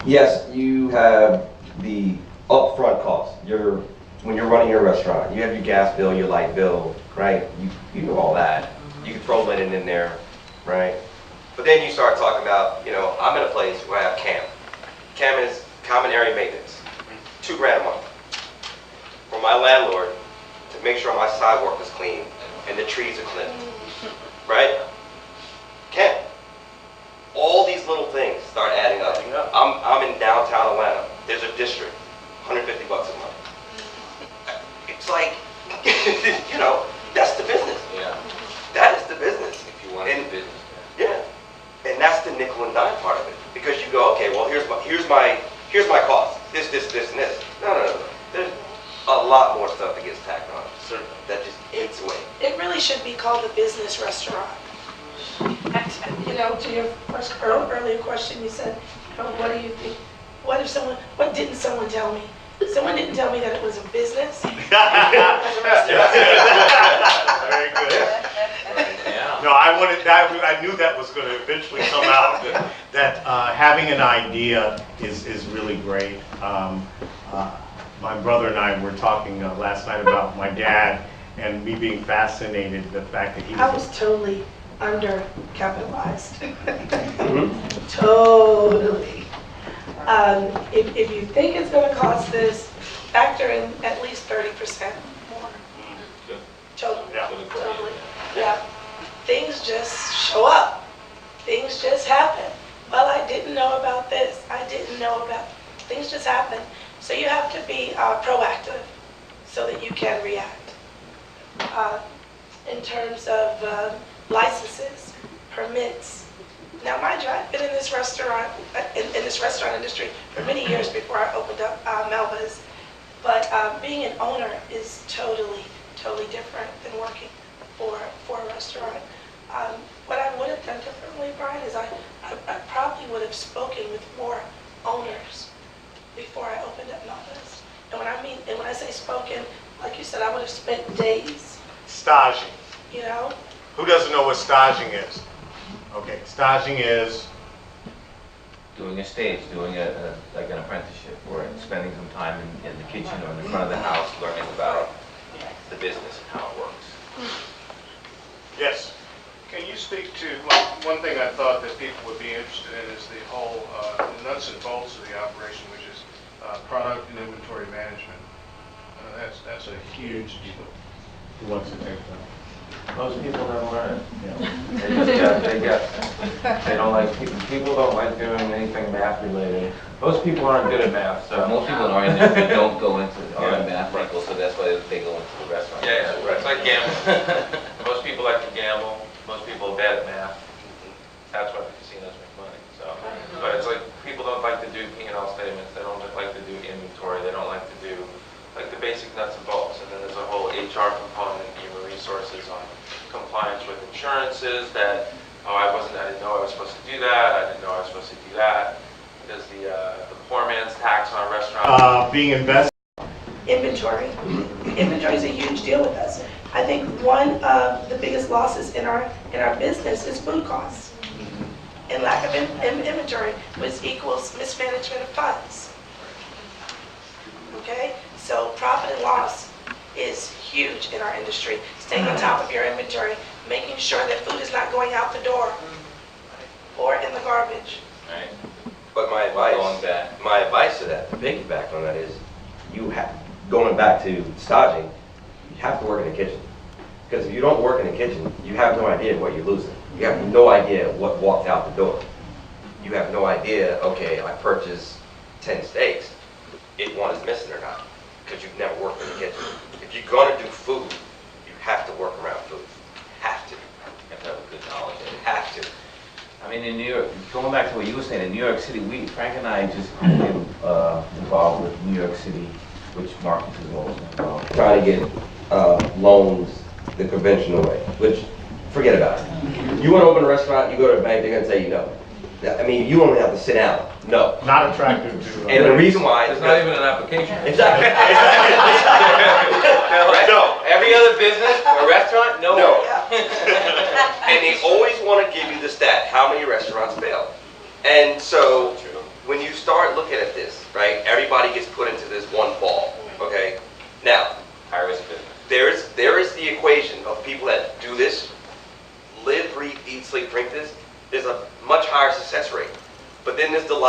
Yes, you have the upfront cost. When you're running your restaurant, you have your gas bill, your light bill, right? You know all that. You can throw linen in there, right? But then you start talking about, I'm in a place where I have CAM. CAM is common area maintenance, $2,000 a month. For my landlord to make sure my sidewalk is clean and the trees are clipped, right? CAM. All these little things start adding up. I'm in downtown Atlanta. There's a district, $150 a month. It's like, that's the business. Yeah. That is the business. If you want to do business. Yeah. And that's the nickel and dime part of it. Because you go, okay, well here's my cost. This, and this. No. There's a lot more stuff that gets tacked on. Certainly. That just eats away. It really should be called a business restaurant. To your first earlier question, you said, what do you think? What didn't someone tell me? Someone didn't tell me that it was a business. Very good. Yeah. No, I knew that was going to eventually come out. That having an idea is really great. My brother and I were talking last night about my dad and me being fascinated the fact that he I was totally undercapitalized. Totally. If you think it's going to cost this, factor in at least 30% more. Totally. Yeah. Totally. Yeah. Things just show up. Things just happen. Well, I didn't know about this. I didn't know about. Things just happen. So you have to be proactive so that you can react. In terms of licenses, permits. Now, mind you, I've been in this restaurant, in this restaurant industry for many years before I opened up Melba's. But being an owner is totally different than working for a restaurant. What I would have done differently, Brian, is I probably would have spoken with more owners before I opened up Melba's. And when I say spoken, like you said, I would have spent days. staging. You know? Who doesn't know what staging is? Okay, staging is Doing a stage, doing like an apprenticeship, or spending some time in the kitchen or in the front of the house learning about the business and how it works. yes. Can you speak to, one thing I thought that people would be interested in is the whole nuts and bolts of the operation, which is product and inventory management. That's a huge deal. Who wants to take that? Most people don't learn it. They don't like, people don't like doing anything math related. Most people aren't good at math, so. Most people in our industry don't go into, are math people, so that's why they go into the restaurant. Yeah, right. It's like gambling. Most people like to gamble. Most people are bad at math. That's why the casinos make money. So, but it's like people don't like to do P&L statements. They don't like to do inventory. They don't like to do like the basic nuts and bolts. And then there's a whole HR component, human resources on compliance with insurances. That I didn't know I was supposed to do that. I didn't know I was supposed to do that. There's the poor man's tax on a restaurant. Being invested. Inventory. Inventory is a huge deal with us. I think one of the biggest losses in our business is food costs. And lack of inventory, which equals mismanagement of funds. Okay? So profit and loss is huge in our industry. Staying on top of your inventory, making sure that food is not going out the door or in the garbage. Right. But my advice to that, to piggyback on that is, going back to staging, you have to work in the kitchen. Because if you don't work in the kitchen, you have no idea what you're losing. You have no idea what walked out the door. You have no idea, okay, I purchased 10 steaks, if one is missing or not, because you've never worked in the kitchen. If you're going to do food, you have to work around food. Have to. You have to have a good knowledge of it. Have to. I mean, in New York, going back to what you were saying, in New York City, Frank and I just became involved with New York City, which Marcus is also involved. Trying to get loans the conventional way, which, forget about it. You want to open a restaurant, you go to a bank, they're going to say no. I mean, you only have to sit down. No. Not attractive to. And the reason why There's not even an application. Exactly. Right? No. Every other business, a restaurant, no. No. And they always want to give you the stat, how many restaurants fail. And so when you start looking at this, right, everybody gets put into this one ball, okay? Now, High risk business. there is the equation of people that do this, live, breathe, eat, sleep, drink this. There's a much higher success rate. But then there's the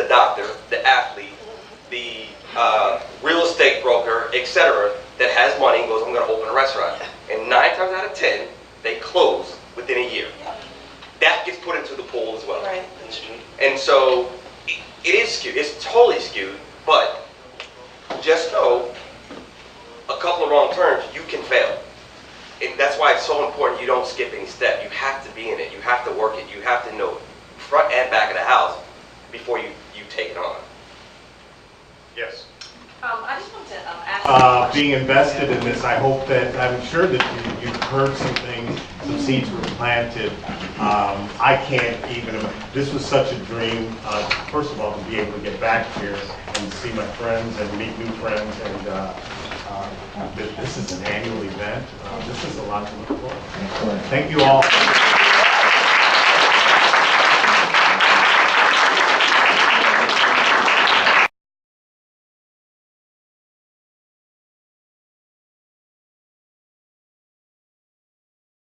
doctor, the athlete, the real estate broker, etc., that has money and goes, I'm going to open a restaurant. And 9 times out of 10, they close within a year. That gets put into the pool as well. Right. And so it is skewed. It's totally skewed. But just know, a couple of wrong turns, you can fail. And that's why it's so important you don't skip any step. You have to be in it. You have to work it. You have to know front and back of the house before you take it on. Yes. I just want to ask. Being invested in this, I hope that, I'm sure that you've heard some things, some seeds were planted. I can't even, this was such a dream, first of all, to be able to get back here and see my friends and meet new friends, and this is an annual event. This is a lot to look forward to. Thank you all.